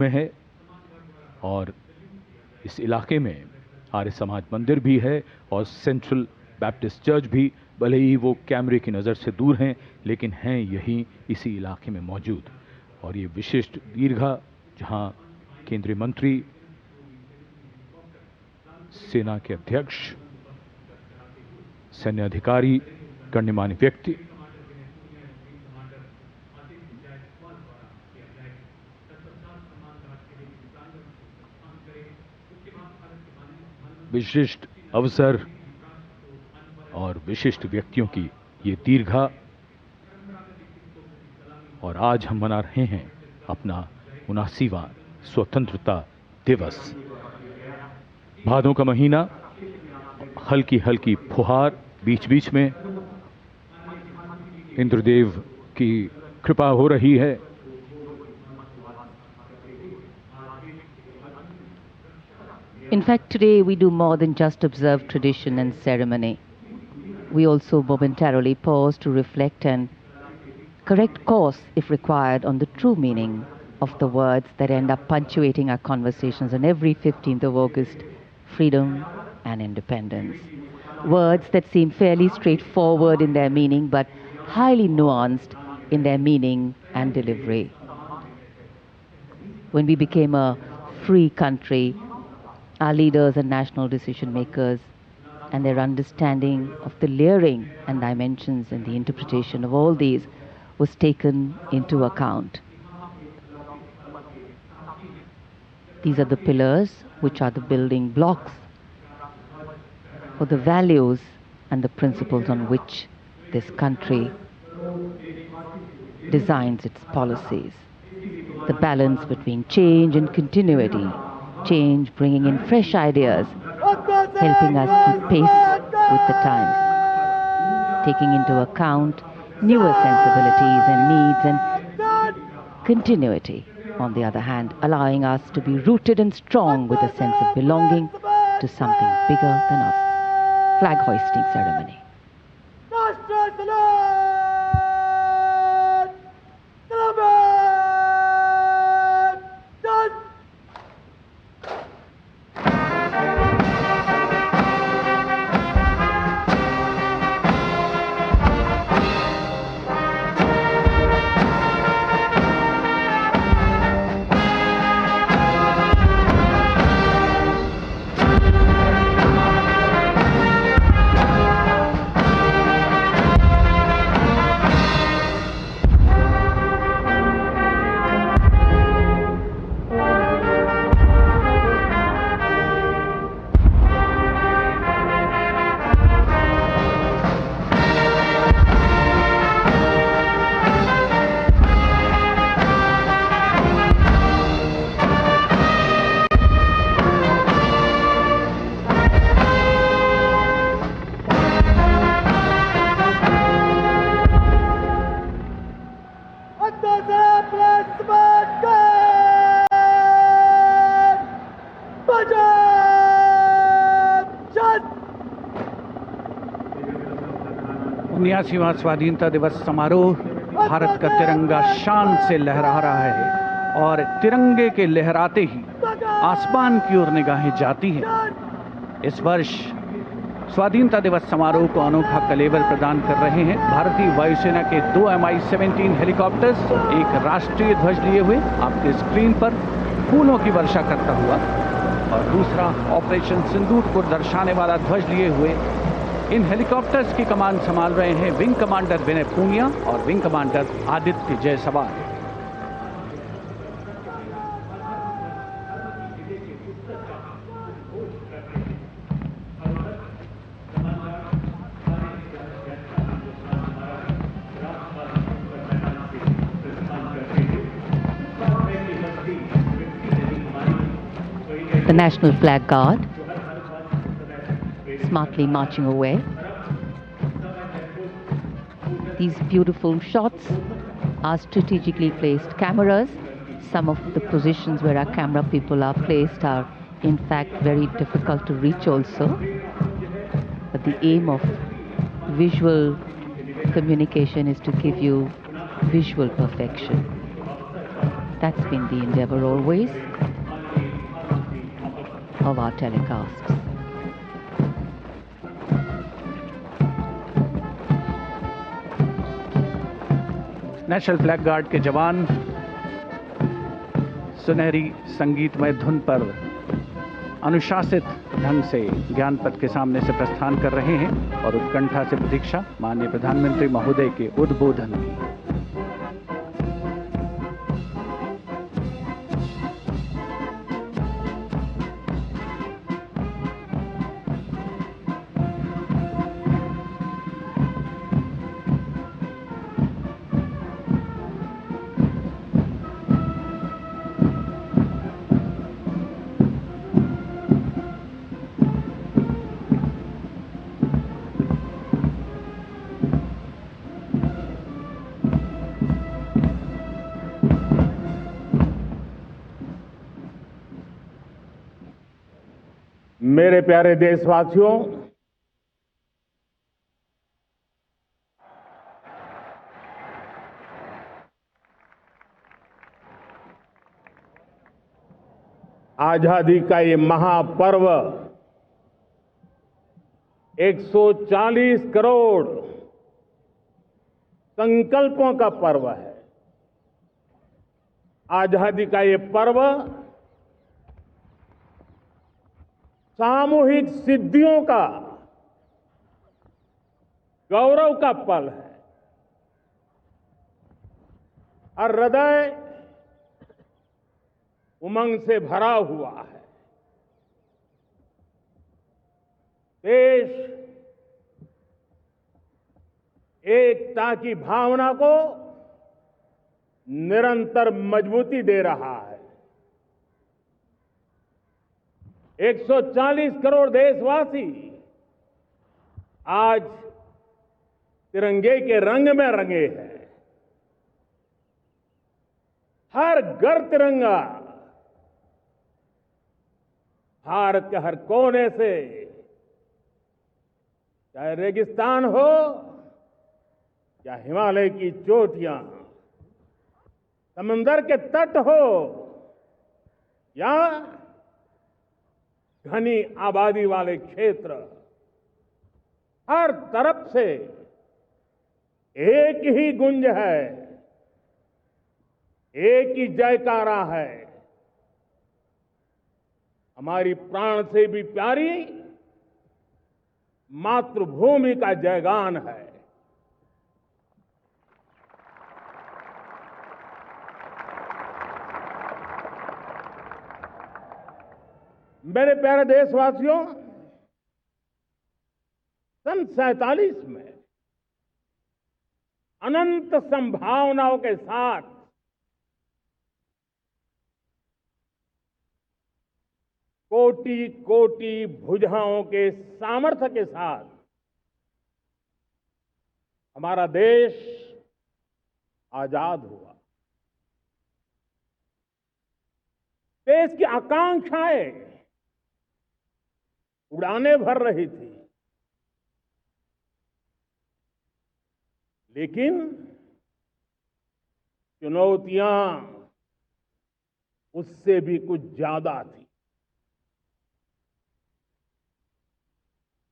में है और इस इलाके में आर्य समाज मंदिर भी है और सेंट्रल बैप्टिस्ट चर्च भी, भले ही वो कैमरे की नज़र से दूर हैं लेकिन हैं यहीं इसी इलाके में मौजूद। और ये विशिष्ट दीर्घा जहां केंद्रीय मंत्री, सेना के अध्यक्ष, सैन्य अधिकारी, गण्यमान्य व्यक्ति विशिष्ट अवसर और विशिष्ट व्यक्तियों की ये दीर्घा। और आज हम मना रहे हैं अपना 79वां स्वतंत्रता दिवस। भादों का महीना, हल्की हल्की फुहार बीच बीच में, इंद्रदेव की कृपा हो रही है। In fact, today we do more than just observe tradition and ceremony. We also momentarily pause to reflect and correct course, if required, on the true meaning of the words that end up punctuating our conversations on every 15th of August, freedom and independence. Words that seem fairly straightforward in their meaning, but highly nuanced in their meaning and delivery. When we became a free country, our leaders and national decision makers and their understanding of the layering and dimensions and the interpretation of all these was taken into account. These are the pillars which are the building blocks for the values and the principles on which this country designs its policies. The balance between change and continuity, change bringing in fresh ideas, helping us keep pace with the times, taking into account newer sensibilities and needs, and continuity, on the other hand, allowing us to be rooted and strong with a sense of belonging to something bigger than us. Flag hoisting ceremony. उन्यासीवां स्वाधीनता दिवस समारोह, भारत का तिरंगा शान से लहरा रहा है और तिरंगे के लहराते ही आसमान की ओर निगाहें जाती हैं। इस वर्ष स्वाधीनता दिवस समारोह को अनोखा कलेवर प्रदान कर रहे हैं भारतीय वायुसेना के 2 Mi-17 हेलीकॉप्टर्स, एक राष्ट्रीय ध्वज लिए हुए आपके स्क्रीन पर फूलों की वर्षा करता हुआ, और दूसरा ऑपरेशन सिंदूर को दर्शाने वाला ध्वज लिए हुए। इन हेलीकॉप्टर्स की कमान संभाल रहे हैं विंग कमांडर विनय पूनिया और wing commander Aditya Jaiswal. The National Flag Guard smartly marching away. These beautiful shots are strategically placed cameras. Some of the positions where our camera people are placed are in fact very difficult to reach also. But the aim of visual communication is to give you visual perfection. That's been the endeavor always of our telecasts. National flag guard के जवान सुनहरी संगीतमय धुन पर अनुशासित ढंग से ज्ञानपथ के सामने से प्रस्थान कर रहे हैं और उत्कंठा से प्रतीक्षा माननीय प्रधानमंत्री महोदय के उद्बोधन की। मेरे प्यारे देशवासियों, आजादी का ये महापर्व 140 करोड़ संकल्पों का पर्व है। आजादी का ये पर्व सामूहिक सिद्धियों का गौरव का पल है। और हृदय उमंग से भरा हुआ है। देश एकता की भावना को निरंतर मजबूती दे रहा है। 140 करोड़ देशवासी आज तिरंगे के रंग में रंगे हैं। हर घर तिरंगा, भारत के हर कोने से, चाहे रेगिस्तान हो या हिमालय की चोटियां, समंदर के तट हो या घनी आबादी वाले क्षेत्र, हर तरफ से एक ही गुंज है, एक ही जयकारा है। हमारी प्राण से भी प्यारी मातृभूमि का जयगान है। मेरे प्यारे देशवासियों, सन 47 में अनंत संभावनाओं के साथ कोटि कोटि भुजाओं के सामर्थ्य के साथ हमारा देश आजाद हुआ। देश की आकांक्षाएं उड़ाने भर रही थी, लेकिन चुनौतियां उससे भी कुछ ज्यादा थी।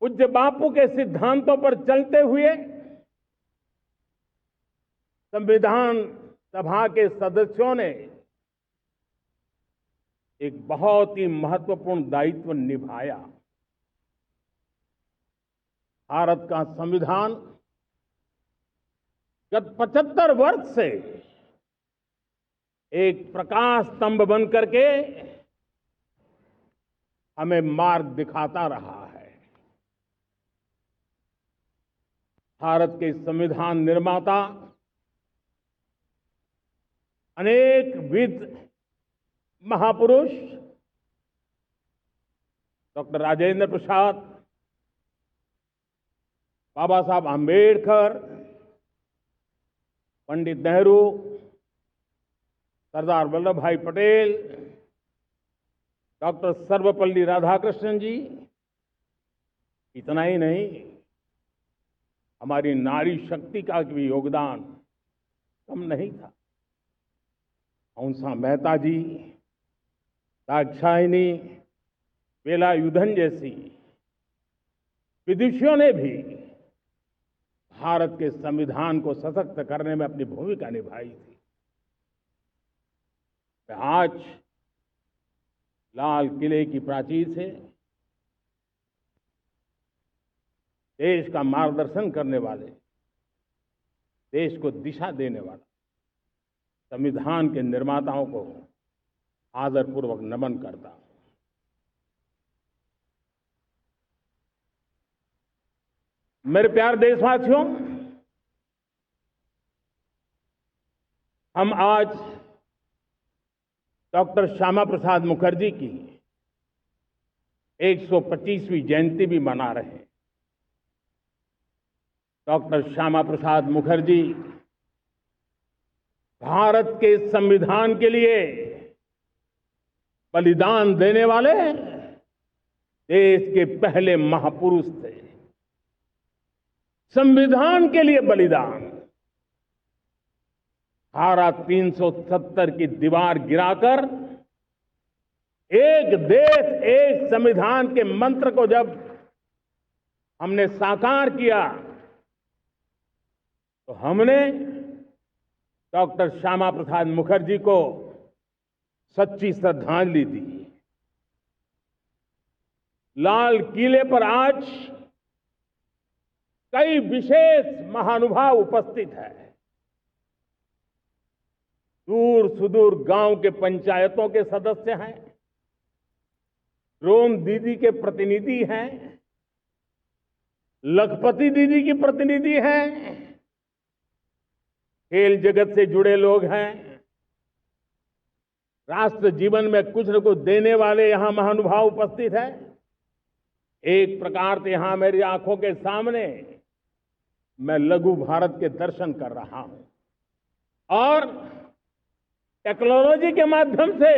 पूज्य बापू के सिद्धांतों पर चलते हुए संविधान सभा के सदस्यों ने एक बहुत ही महत्वपूर्ण दायित्व निभाया। भारत का संविधान गत 75 वर्ष से एक प्रकाश स्तंभ बन करके हमें मार्ग दिखाता रहा है। भारत के संविधान निर्माता अनेक विद महापुरुष डॉक्टर राजेंद्र प्रसाद, बाबा साहब आंबेडकर, पंडित नेहरू, सरदार वल्लभ भाई पटेल, डॉक्टर सर्वपल्ली राधाकृष्णन जी, इतना ही नहीं, हमारी नारी शक्ति का भी योगदान कम नहीं था। हंसा मेहता जी, दाक्षायणी, वेलायुधन जैसी विदुषियों ने भी भारत के संविधान को सशक्त करने में अपनी भूमिका निभाई थी। आज लाल किले की प्राचीर से देश का मार्गदर्शन करने वाले, देश को दिशा देने वाला संविधान के निर्माताओं को आदरपूर्वक नमन करता हूं। मेरे प्यारे देशवासियों, हम आज डॉक्टर श्यामा प्रसाद मुखर्जी की 125वीं जयंती भी मना रहे हैं। डॉक्टर श्यामा प्रसाद मुखर्जी भारत के संविधान के लिए बलिदान देने वाले देश के पहले महापुरुष थे। संविधान के लिए बलिदान, धारा 370 की दीवार गिराकर एक देश एक संविधान के मंत्र को जब हमने साकार किया तो हमने डॉक्टर श्यामा प्रसाद मुखर्जी को सच्ची श्रद्धांजलि दी। लाल किले पर आज कई विशेष महानुभाव उपस्थित हैं। दूर सुदूर गांव के पंचायतों के सदस्य हैं, ड्रोन दीदी के प्रतिनिधि हैं, लखपति दीदी की प्रतिनिधि हैं, खेल जगत से जुड़े लोग हैं, राष्ट्र जीवन में कुछ न कुछ देने वाले यहां महानुभाव उपस्थित हैं। एक प्रकार से यहां मेरी आंखों के सामने मैं लघु भारत के दर्शन कर रहा हूं और टेक्नोलॉजी के माध्यम से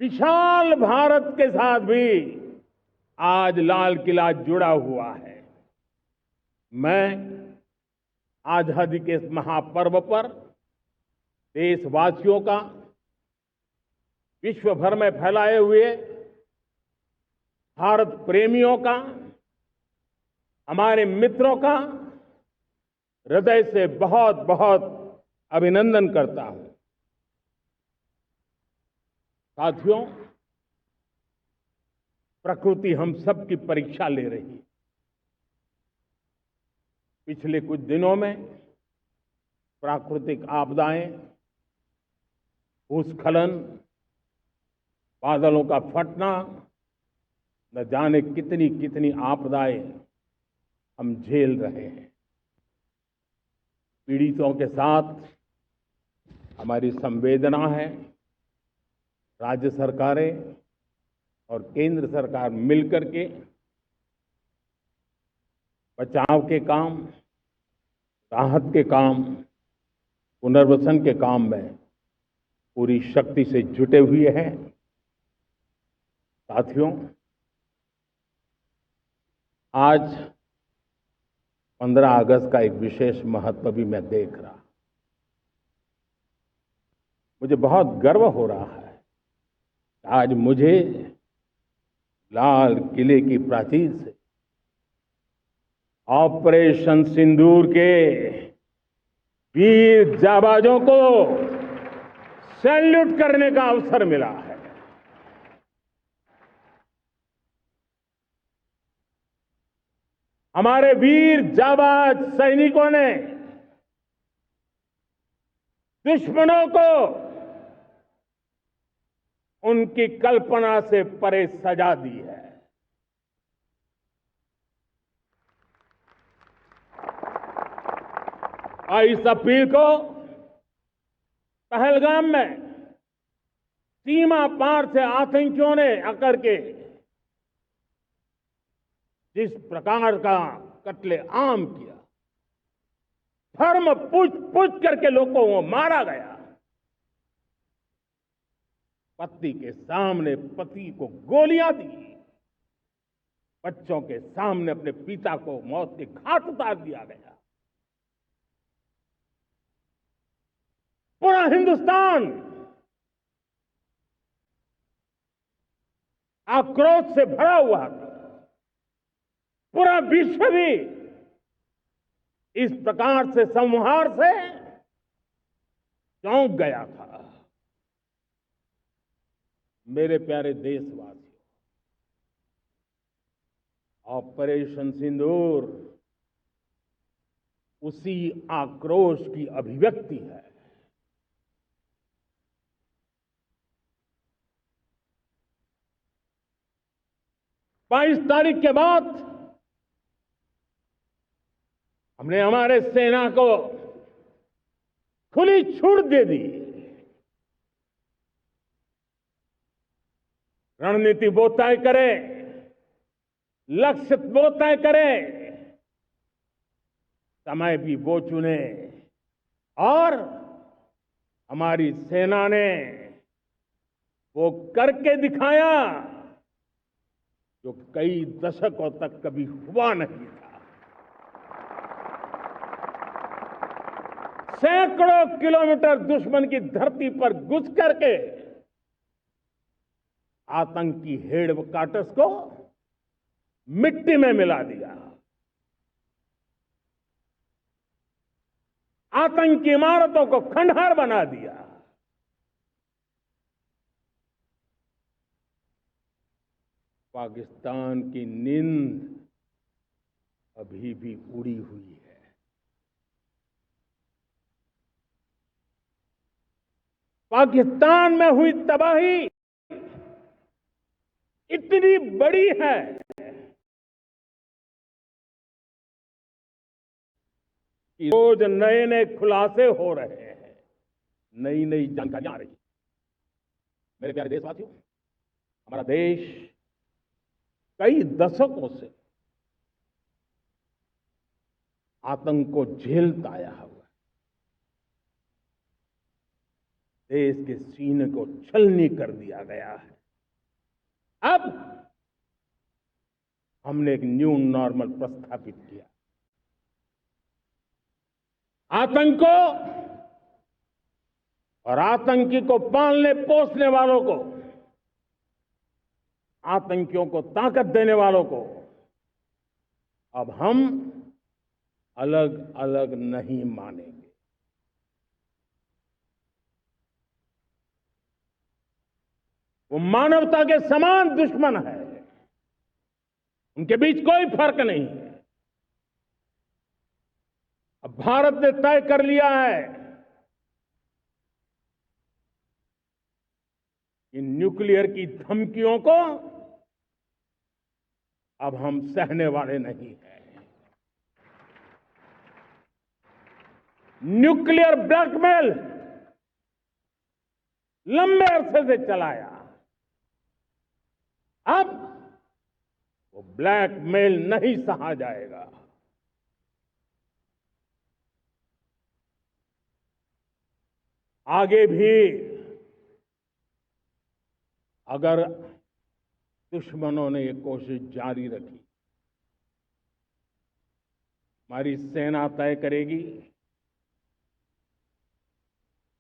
विशाल भारत के साथ भी आज लाल किला जुड़ा हुआ है। मैं आजादी के इस महापर्व पर देशवासियों का, विश्व भर में फैलाए हुए भारत प्रेमियों का, हमारे मित्रों का हृदय से बहुत बहुत अभिनंदन करता हूं। साथियों, प्रकृति हम सब की परीक्षा ले रही है। पिछले कुछ दिनों में प्राकृतिक आपदाएं, भूस्खलन, बादलों का फटना, न जाने कितनी कितनी आपदाएं हम झेल रहे हैं। पीड़ितों के साथ हमारी संवेदना है। राज्य सरकारें और केंद्र सरकार मिलकर के बचाव के काम, राहत के काम, पुनर्वसन के काम में पूरी शक्ति से जुटे हुए हैं। साथियों, आज 15 अगस्त का एक विशेष महत्व भी मैं देख रहा। मुझे बहुत गर्व हो रहा है। आज मुझे लाल किले की प्राचीर से ऑपरेशन सिंदूर के वीर जाबाजों को सैल्यूट करने का अवसर मिला है। हमारे वीर जाबाज सैनिकों ने दुश्मनों को उनकी कल्पना से परे सजा दी है। और इस अपील को पहलगाम में सीमा पार से आतंकियों ने आकर के जिस प्रकार का कत्ले आम किया, धर्म पूछ करके लोगों को मारा गया। पत्नी के सामने पति को गोलियां दी, बच्चों के सामने अपने पिता को मौत के घाट उतार दिया गया। पूरा हिंदुस्तान आक्रोश से भरा हुआ था। पूरा विश्व भी इस प्रकार से संहार से चौंक गया था। मेरे प्यारे देशवासियों, ऑपरेशन सिंदूर उसी आक्रोश की अभिव्यक्ति है। बाईस तारीख के बाद हमने हमारे सेना को खुली छूट दे दी। रणनीति वो तय करे, लक्ष्य वो तय करे, समय भी वो चुने, और हमारी सेना ने वो करके दिखाया जो कई दशकों तक कभी हुआ नहीं था। सैकड़ों किलोमीटर दुश्मन की धरती पर घुस करके आतंकी हेडक्वार्टर्स को मिट्टी में मिला दिया। आतंकी इमारतों को खंडहर बना दिया। पाकिस्तान की नींद अभी भी उड़ी हुई है। पाकिस्तान में हुई तबाही इतनी बड़ी है कि रोज नए नए खुलासे हो रहे हैं, नई नई जानकारियां आ रही हैं। मेरे प्यारे देशवासियों, हमारा देश कई दशकों से आतंक को झेलता आया हुआ है। देश के सीने को छलनी कर दिया गया है। अब हमने एक न्यू नॉर्मल प्रस्थापित किया। आतंक को और आतंकी को पालने पोसने वालों को, आतंकियों को ताकत देने वालों को अब हम अलग अलग नहीं मानेंगे। वो मानवता के समान दुश्मन है, उनके बीच कोई फर्क नहीं है। अब भारत ने तय कर लिया है कि न्यूक्लियर की धमकियों को अब हम सहने वाले नहीं हैं। न्यूक्लियर ब्लैकमेल लंबे अरसे से चलाया, अब वो ब्लैकमेल नहीं सहा जाएगा। आगे भी अगर दुश्मनों ने ये कोशिश जारी रखी, हमारी सेना तय करेगी।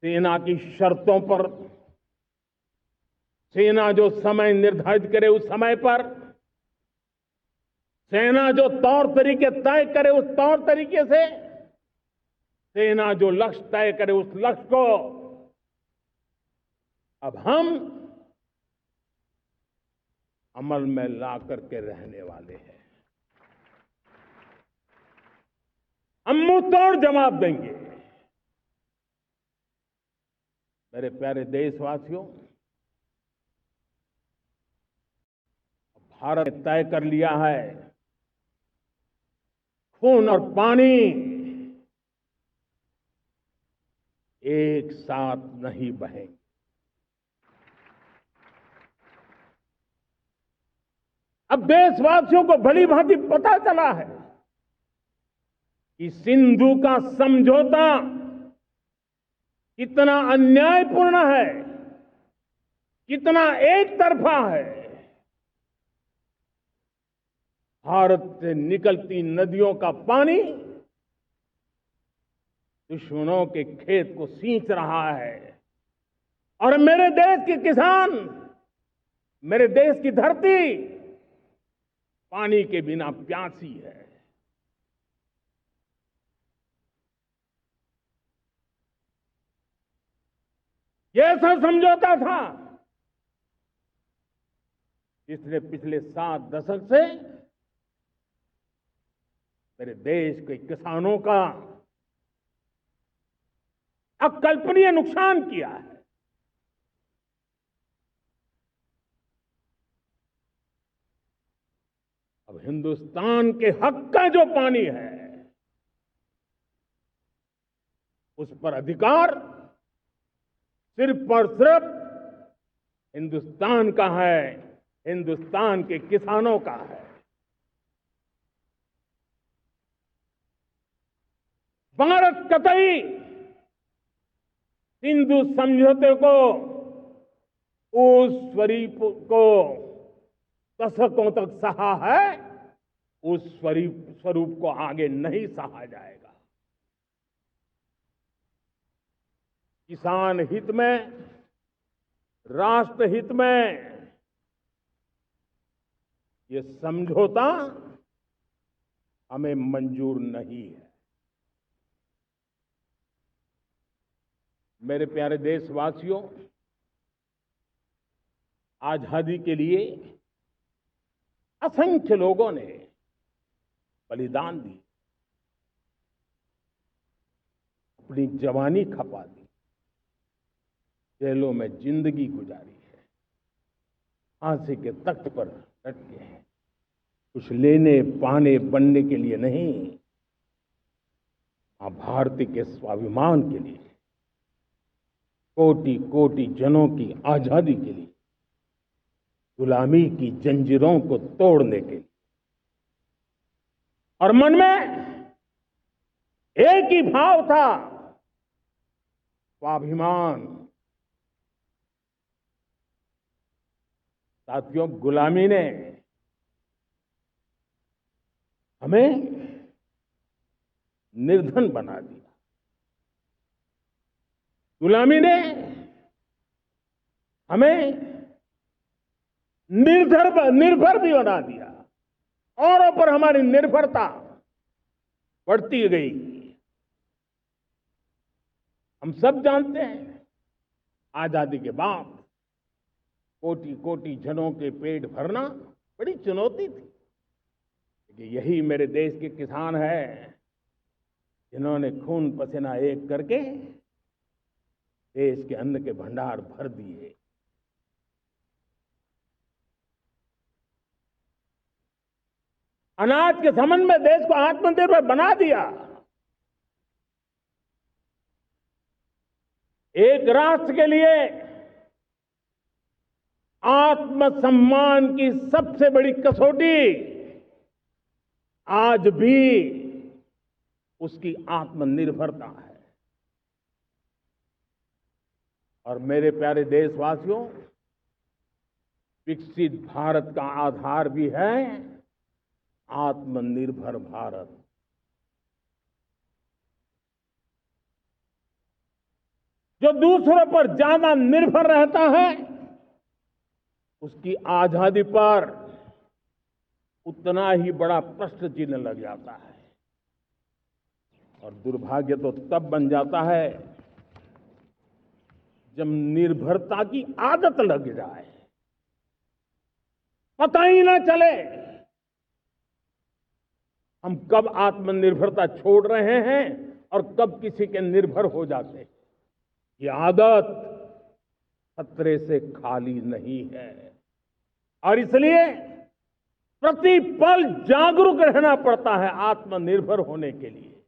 सेना की शर्तों पर, सेना जो समय निर्धारित करे उस समय पर, सेना जो तौर तरीके तय करे उस तौर तरीके से, सेना जो लक्ष्य तय करे उस लक्ष्य को अब हम अमल में ला करके रहने वाले हैं। हम मुंह तोड़ जवाब देंगे। मेरे प्यारे देशवासियों, भारत ने तय कर लिया है, खून और पानी एक साथ नहीं बहेंगे। अब देशवासियों को भली भांति पता चला है कि सिंधु का समझौता कितना अन्यायपूर्ण है, कितना एक तरफा है। भारत से निकलती नदियों का पानी दुश्मनों के खेत को सींच रहा है और मेरे देश के किसान, मेरे देश की धरती पानी के बिना प्यासी है। ये ऐसा समझौता था जिसने पिछले 7 दशक से मेरे देश के किसानों का अकल्पनीय नुकसान किया है। अब हिंदुस्तान के हक का जो पानी है उस पर अधिकार सिर्फ और सिर्फ हिंदुस्तान का है, हिंदुस्तान के किसानों का है। भारत कतई सिंधु समझौते को उस स्वरूप को दशकों तक सहा है, उस स्वरूप को आगे नहीं सहा जाएगा। किसान हित में, राष्ट्र हित में ये समझौता हमें मंजूर नहीं है। मेरे प्यारे देशवासियों, आजादी के लिए असंख्य लोगों ने बलिदान दी, अपनी जवानी खपा दी, जेलों में जिंदगी गुजारी है, फांसी के तख्त पर लटके हैं, कुछ लेने पाने बनने के लिए नहीं, मां भारती के स्वाभिमान के लिए, कोटि कोटि जनों की आजादी के लिए, गुलामी की जंजीरों को तोड़ने के लिए। और मन में एक ही भाव था, स्वाभिमान। साथियों, गुलामी ने हमें निर्धन बना दिया, गुलामी ने हमें निर्भर भी बना दिया, औरों पर हमारी निर्भरता बढ़ती गई। हम सब जानते हैं, आजादी के बाद कोटि कोटि जनों के पेट भरना बड़ी चुनौती थी। लेकिन यही मेरे देश के किसान हैं जिन्होंने खून पसीना एक करके देश के अन्न के भंडार भर दिए। अनाज के संबंध में देश को आत्मनिर्भर बना दिया। एक राष्ट्र के लिए आत्मसम्मान की सबसे बड़ी कसौटी आज भी उसकी आत्मनिर्भरता है। और मेरे प्यारे देशवासियों, विकसित भारत का आधार भी है आत्मनिर्भर भारत। जो दूसरों पर ज्यादा निर्भर रहता है उसकी आजादी पर उतना ही बड़ा प्रश्न चिन्ह लग जाता है। और दुर्भाग्य तो तब बन जाता है जब निर्भरता की आदत लग जाए, पता ही ना चले हम कब आत्मनिर्भरता छोड़ रहे हैं और कब किसी के निर्भर हो जाते हैं। ये आदत खतरे से खाली नहीं है और इसलिए प्रति पल जागरूक रहना पड़ता है आत्मनिर्भर होने के लिए।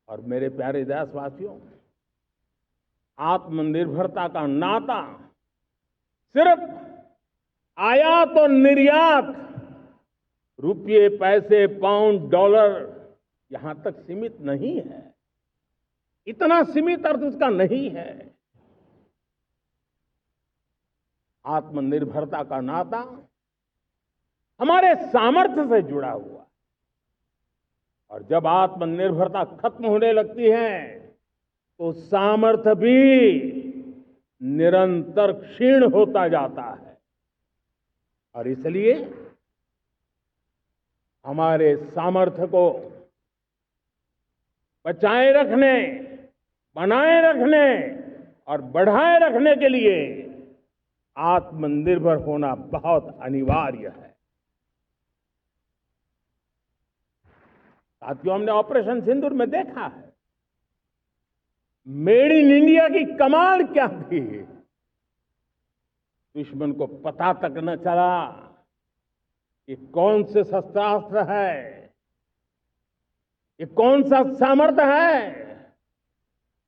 और मेरे प्यारे देशवासियों, आत्मनिर्भरता का नाता सिर्फ आयात और निर्यात, रुपये, पैसे, पाउंड, डॉलर यहां तक सीमित नहीं है। इतना सीमित अर्थ उसका नहीं है। आत्मनिर्भरता का नाता हमारे सामर्थ्य से जुड़ा हुआ। और जब आत्मनिर्भरता खत्म होने लगती है तो सामर्थ्य भी निरंतर क्षीण होता जाता है। और इसलिए हमारे सामर्थ्य को बचाए रखने, बनाए रखने और बढ़ाए रखने के लिए आत्मनिर्भर होना बहुत अनिवार्य है। साथियों, हमने ऑपरेशन सिंदूर में देखा है मेड इन इंडिया की कमाल क्या थी। दुश्मन को पता तक न चला कि कौन से शस्त्रास्त्र है, ये कौन सा सामर्थ्य है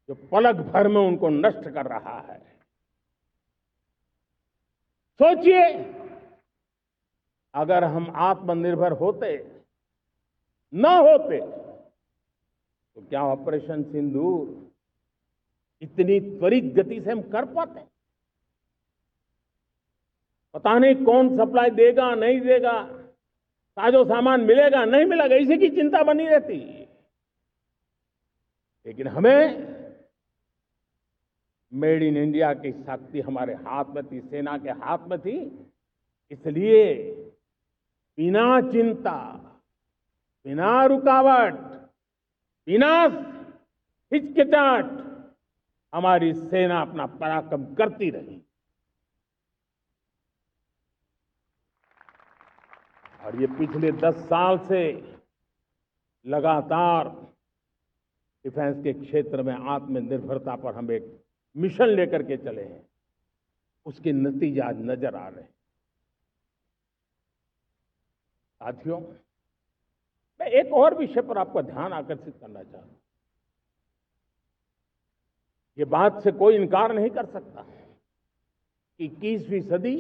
जो पलक भर में उनको नष्ट कर रहा है। सोचिए, अगर हम आत्मनिर्भर होते न होते तो क्या ऑपरेशन सिंदूर इतनी त्वरित गति से हम कर पाते? पता नहीं कौन सप्लाई देगा नहीं देगा, साजो सामान मिलेगा नहीं मिलेगा, इसी की चिंता बनी रहती। लेकिन हमें मेड इन इंडिया की शक्ति हमारे हाथ में थी, सेना के हाथ में थी। इसलिए बिना चिंता, बिना रुकावट, बिना हिचकिचाहट हमारी सेना अपना पराक्रम करती रही। और ये पिछले 10 साल से लगातार डिफेंस के क्षेत्र में आत्मनिर्भरता पर हम एक मिशन लेकर के चले हैं, उसके नतीजे आज नजर आ रहे हैं। साथियों, मैं एक और विषय पर आपका ध्यान आकर्षित करना चाहता हूं। ये बात से कोई इनकार नहीं कर सकता कि 21वीं सदी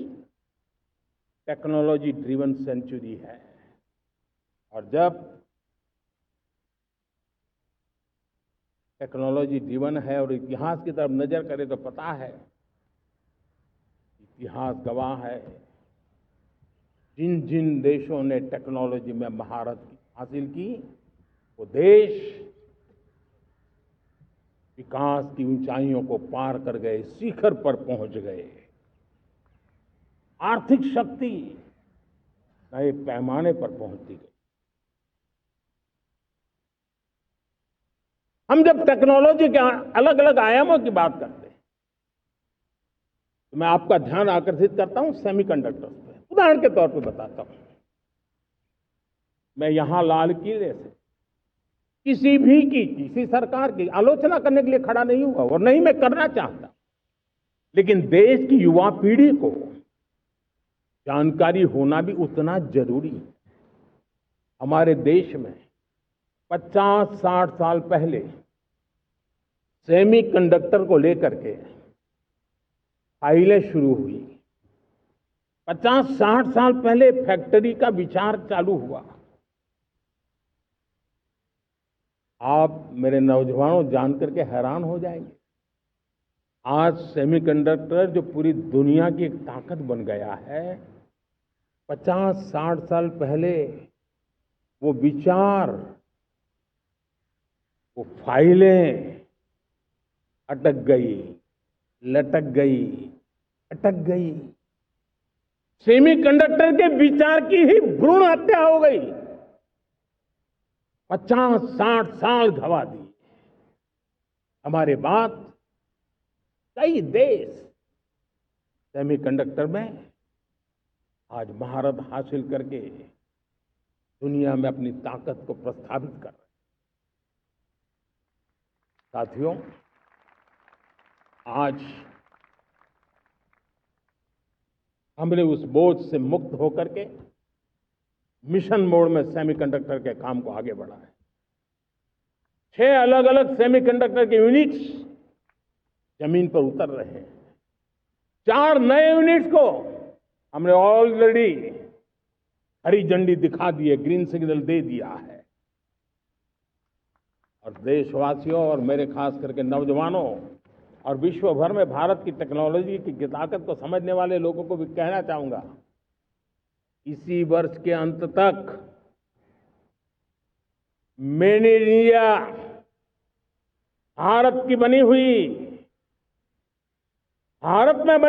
टेक्नोलॉजी ड्रिवन सेंचुरी है। और जब टेक्नोलॉजी ड्रिवन है और इतिहास की तरफ नजर करें तो पता है, इतिहास गवाह है, जिन जिन देशों ने टेक्नोलॉजी में महारत हासिल की वो देश विकास की ऊंचाइयों को पार कर गए, शिखर पर पहुंच गए। आर्थिक शक्ति नए पैमाने पर पहुंचती गई। हम जब टेक्नोलॉजी के अलग अलग आयामों की बात करते हैं तो मैं आपका ध्यान आकर्षित करता हूं सेमीकंडक्टर्स पे। उदाहरण के तौर पे बताता हूं, मैं यहां लाल किले से किसी सरकार की आलोचना करने के लिए खड़ा नहीं हुआ और नहीं मैं करना चाहता, लेकिन देश की युवा पीढ़ी को जानकारी होना भी उतना जरूरी है। हमारे देश में 50-60 साल पहले सेमीकंडक्टर को लेकर के फाइलें शुरू हुई। 50-60 साल पहले फैक्ट्री का विचार चालू हुआ। आप मेरे नौजवानों जानकर के हैरान हो जाएंगे, आज सेमीकंडक्टर जो पूरी दुनिया की एक ताकत बन गया है, 50-60 साल पहले वो विचार, वो फाइलें अटक गई, लटक गई, अटक गई। सेमीकंडक्टर के विचार की ही भ्रूण हत्या हो गई। 50-60 साल गवा दी। हमारे बाद कई देश सेमीकंडक्टर में आज महारत हासिल करके दुनिया में अपनी ताकत को प्रस्थापित कर रहे हैं। साथियों, आज हमने उस बोझ से मुक्त होकर के मिशन मोड में सेमीकंडक्टर के काम को आगे बढ़ा है। 6 अलग अलग सेमीकंडक्टर के यूनिट्स जमीन पर उतर रहे हैं। 4 नए यूनिट्स को हमने ऑलरेडी हरी झंडी दिखा दी है, ग्रीन सिग्नल दे दिया है। और देशवासियों और मेरे खास करके नौजवानों और विश्व भर में भारत की टेक्नोलॉजी की ताकत को समझने वाले लोगों को भी कहना चाहूंगा, इसी वर्ष के अंत तक मेड इन इंडिया भारत की बनी हुई, भारत में